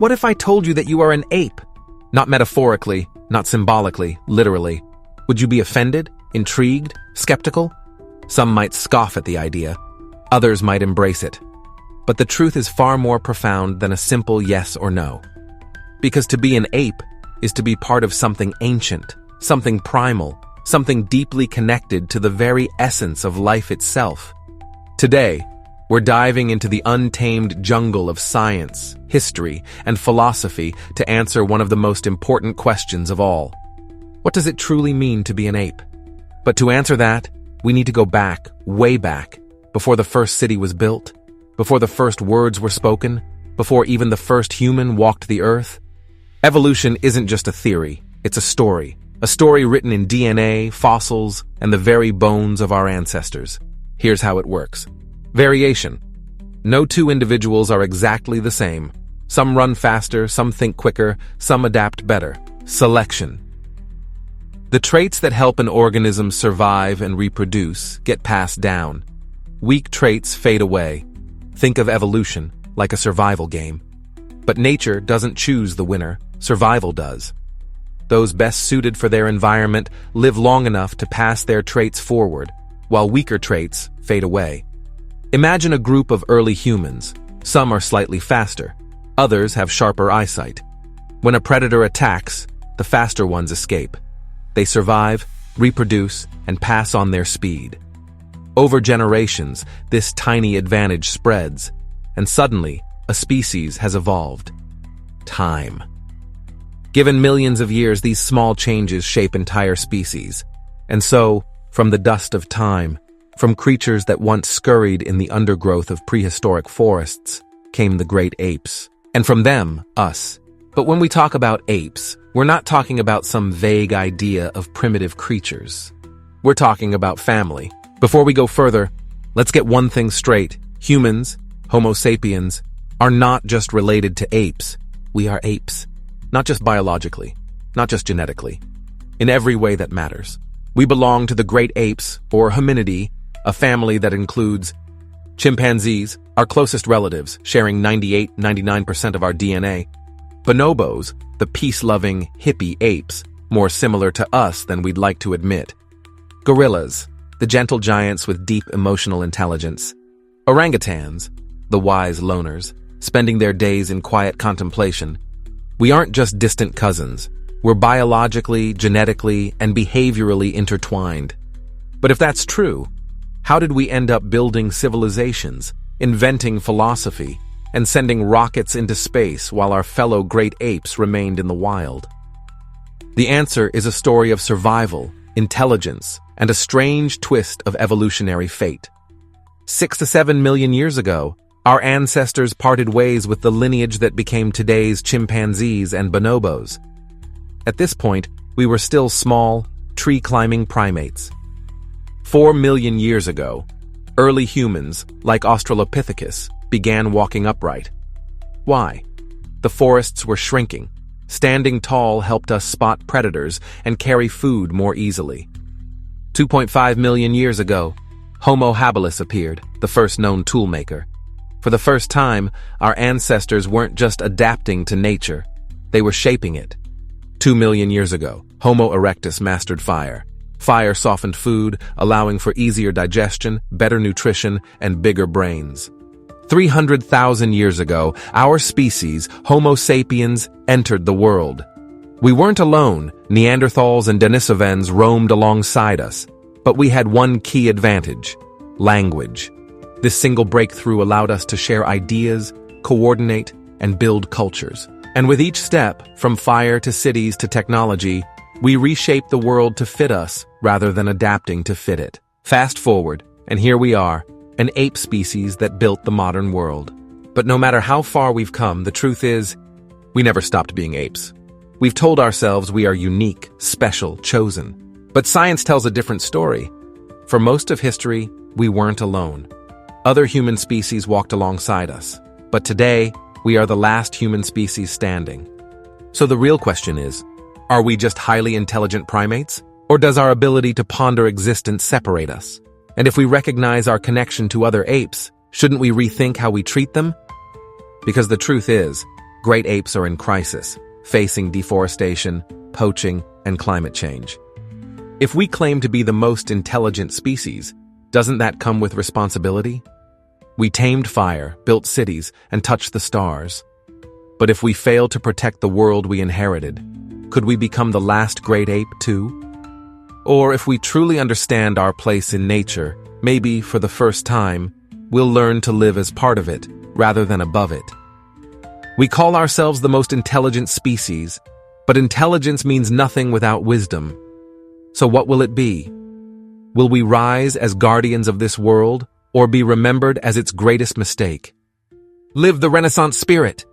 What if I told you that you are an ape? Not metaphorically, not symbolically, literally. Would you be offended, intrigued, skeptical? Some might scoff at the idea. Others might embrace it. But the truth is far more profound than a simple yes or no. Because to be an ape is to be part of something ancient, something primal, something deeply connected to the very essence of life itself. Today, we're diving into the untamed jungle of science, history, and philosophy to answer one of the most important questions of all. What does it truly mean to be an ape? But to answer that, we need to go back, way back, before the first city was built, before the first words were spoken, before even the first human walked the earth. Evolution isn't just a theory, it's a story written in DNA, fossils, and the very bones of our ancestors. Here's how it works. Variation. No two individuals are exactly the same. Some run faster, some think quicker, some adapt better. Selection. The traits that help an organism survive and reproduce get passed down. Weak traits fade away. Think of evolution like a survival game. But nature doesn't choose the winner, survival does. Those best suited for their environment live long enough to pass their traits forward, while weaker traits fade away. Imagine a group of early humans. Some are slightly faster, others have sharper eyesight. When a predator attacks, the faster ones escape. They survive, reproduce, and pass on their speed. Over generations, this tiny advantage spreads, and suddenly, a species has evolved. Time. Given millions of years, these small changes shape entire species. And so, from the dust of time, from creatures that once scurried in the undergrowth of prehistoric forests, came the great apes. And from them, us. But when we talk about apes, we're not talking about some vague idea of primitive creatures. We're talking about family. Before we go further, let's get one thing straight. Humans, Homo sapiens, are not just related to apes. We are apes. Not just biologically, not just genetically. In every way that matters. We belong to the great apes, or hominidae, a family that includes chimpanzees, our closest relatives, sharing 98-99% of our DNA. Bonobos, the peace-loving, hippie apes, more similar to us than we'd like to admit. Gorillas, the gentle giants with deep emotional intelligence. Orangutans, the wise loners, spending their days in quiet contemplation. We aren't just distant cousins. We're biologically, genetically, and behaviorally intertwined. But if that's true, how did we end up building civilizations, inventing philosophy, and sending rockets into space while our fellow great apes remained in the wild? The answer is a story of survival, intelligence, and a strange twist of evolutionary fate. 6 to 7 million years ago, our ancestors parted ways with the lineage that became today's chimpanzees and bonobos. At this point, we were still small, tree-climbing primates. 4 million years ago, early humans, like Australopithecus, began walking upright. Why? The forests were shrinking. Standing tall helped us spot predators and carry food more easily. 2.5 million years ago, Homo habilis appeared, the first known toolmaker. For the first time, our ancestors weren't just adapting to nature, they were shaping it. 2 million years ago, Homo erectus mastered fire. Fire softened food, allowing for easier digestion, better nutrition, and bigger brains. 300,000 years ago, our species, Homo sapiens, entered the world. We weren't alone. Neanderthals and Denisovans roamed alongside us. But we had one key advantage: language. This single breakthrough allowed us to share ideas, coordinate, and build cultures. And with each step, from fire to cities to technology, we reshaped the world to fit us rather than adapting to fit it. Fast forward, and here we are, an ape species that built the modern world. But no matter how far we've come, the truth is, we never stopped being apes. We've told ourselves we are unique, special, chosen. But science tells a different story. For most of history, we weren't alone. Other human species walked alongside us. But today, we are the last human species standing. So the real question is, are we just highly intelligent primates? Or does our ability to ponder existence separate us? And if we recognize our connection to other apes, shouldn't we rethink how we treat them? Because the truth is, great apes are in crisis, facing deforestation, poaching, and climate change. If we claim to be the most intelligent species, doesn't that come with responsibility? We tamed fire, built cities, and touched the stars. But if we fail to protect the world we inherited, could we become the last great ape too? Or if we truly understand our place in nature, maybe, for the first time, we'll learn to live as part of it, rather than above it. We call ourselves the most intelligent species, but intelligence means nothing without wisdom. So what will it be? Will we rise as guardians of this world, or be remembered as its greatest mistake? Live the Renaissance spirit!